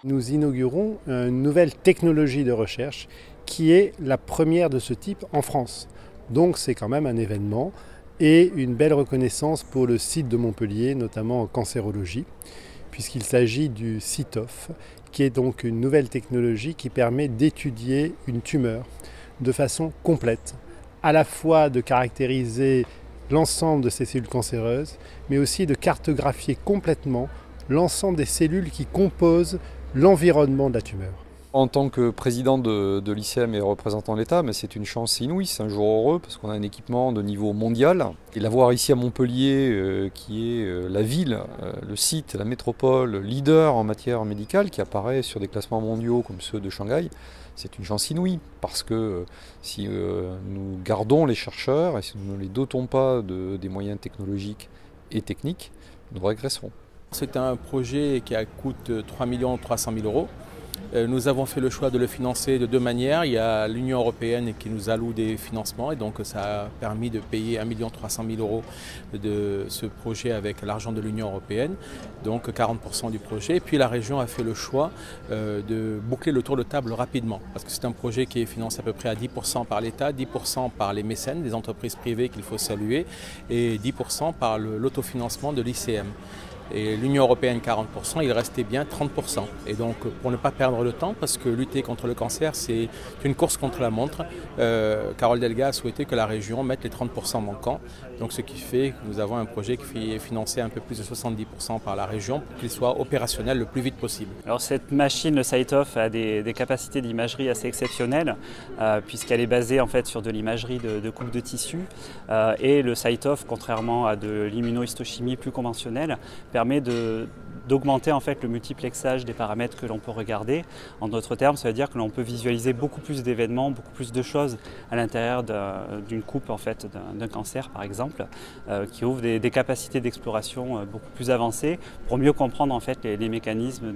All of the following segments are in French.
Nous inaugurons une nouvelle technologie de recherche qui est la première de ce type en France. Donc c'est quand même un événement et une belle reconnaissance pour le site de Montpellier, notamment en cancérologie, puisqu'il s'agit du CITOF, qui est donc une nouvelle technologie qui permet d'étudier une tumeur de façon complète, à la fois de caractériser l'ensemble de ces cellules cancéreuses, mais aussi de cartographier complètement l'ensemble des cellules qui composent l'environnement de la tumeur. En tant que président de l'ICM et représentant l'État, c'est une chance inouïe, c'est un jour heureux parce qu'on a un équipement de niveau mondial. Et l'avoir ici à Montpellier, qui est la ville, le site, la métropole, leader en matière médicale, qui apparaît sur des classements mondiaux comme ceux de Shanghai, c'est une chance inouïe parce que si nous gardons les chercheurs et si nous ne les dotons pas des moyens technologiques et techniques, nous régresserons. C'est un projet qui coûte 3 300 000 €. Nous avons fait le choix de le financer de deux manières. Il y a l'Union européenne qui nous alloue des financements et donc ça a permis de payer 1 300 000 € de ce projet avec l'argent de l'Union européenne, donc 40% du projet. Et puis la région a fait le choix de boucler le tour de table rapidement parce que c'est un projet qui est financé à peu près à 10% par l'État, 10% par les mécènes, des entreprises privées qu'il faut saluer et 10% par l'autofinancement de l'ICM. Et l'Union européenne 40%, il restait bien 30%. Et donc pour ne pas perdre le temps, parce que lutter contre le cancer c'est une course contre la montre, Carole Delga a souhaité que la région mette les 30% manquants. Donc ce qui fait que nous avons un projet qui est financé un peu plus de 70% par la région pour qu'il soit opérationnel le plus vite possible. Alors cette machine, le CITOF, a des capacités d'imagerie assez exceptionnelles puisqu'elle est basée en fait sur de l'imagerie de coupe de tissu et le CITOF, contrairement à de l'immunohistochimie plus conventionnelle, permet d'augmenter en fait le multiplexage des paramètres que l'on peut regarder. En d'autres termes, ça veut dire que l'on peut visualiser beaucoup plus d'événements, beaucoup plus de choses à l'intérieur d'une coupe en fait, d'un cancer par exemple, qui ouvre des capacités d'exploration beaucoup plus avancées pour mieux comprendre en fait les mécanismes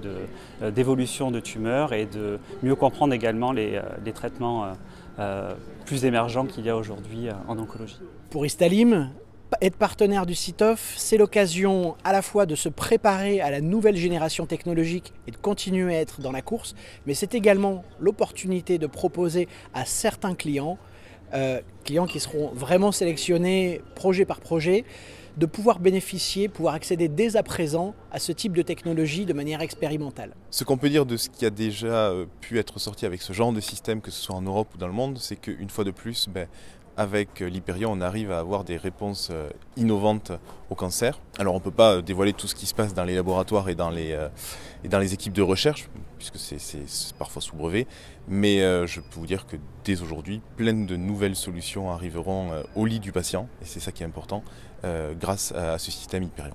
d'évolution de tumeurs et de mieux comprendre également les traitements plus émergents qu'il y a aujourd'hui en oncologie. Pour Istalim, être partenaire du CITOF, c'est l'occasion à la fois de se préparer à la nouvelle génération technologique et de continuer à être dans la course, mais c'est également l'opportunité de proposer à certains clients qui seront vraiment sélectionnés projet par projet, de pouvoir bénéficier, pouvoir accéder dès à présent à ce type de technologie de manière expérimentale. Ce qu'on peut dire de ce qui a déjà pu être sorti avec ce genre de système, que ce soit en Europe ou dans le monde, c'est qu'une fois de plus, avec l'Hyperion, on arrive à avoir des réponses innovantes au cancer. Alors on ne peut pas dévoiler tout ce qui se passe dans les laboratoires et dans les équipes de recherche, puisque c'est parfois sous brevet, mais je peux vous dire que dès aujourd'hui, plein de nouvelles solutions arriveront au lit du patient, et c'est ça qui est important, grâce à ce système Hyperion.